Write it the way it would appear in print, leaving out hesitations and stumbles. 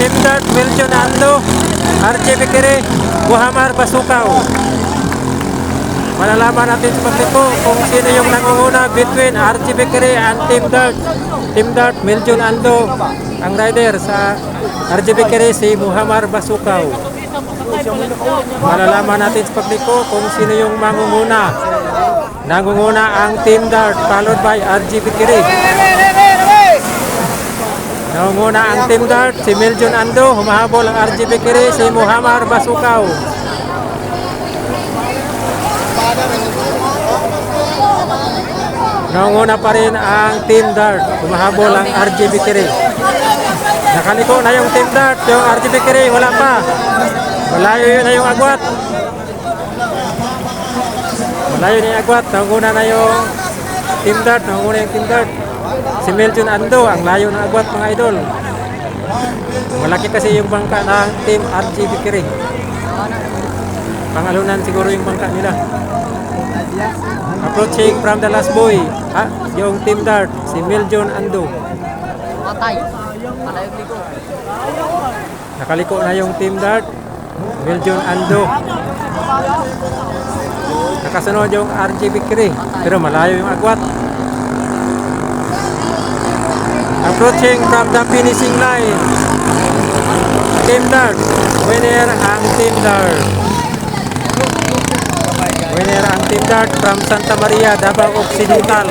Team Dart, Meljon Ando, RJ Bekere, Muhammad Basukaw. Malalaman natin sa pagliko kung sino yung nangunguna between RJ Bekere and Team Dart. Team Dart, Meljon Ando. Ang rider sa RJ Bekere si Muhammad Basukaw. Malalaman natin sa pagliko kung sino yung mangunguna. Nangunguna ang Team Dart followed by RJ Bekere. Nangunguna ang Team Dart, si Meljon Ando, humahabol ang RJ Bekere, si Muhammad Basukaw. Nangunguna pa rin ang Team Dart, humahabol ang RJ Bekere. Nakaliko na yung Team Dart, yung RJ Bekere wala pa. Malayo yun na yung agwat. Malayo na yung agwat, nangunguna na yung Team Dart, nangunguna yung Team Dart. Si Meljon Ando, ang layo ng agwat mga idol. Malaki kasi yung bangka ng Team RJ Bekere. Pangalunan siguro yung bangka nila. Approaching from the last buoy, yung Team Dart, si Meljon Ando. Nakaliko na yung Team Dart, Meljon Ando. Nakasunod yung RJ Bekere, pero malayo yung agwat. Approaching from the finishing line, Team Dart, winner ang Team Dart. Winner ang Team Dart from Santa Maria, Davao Occidental.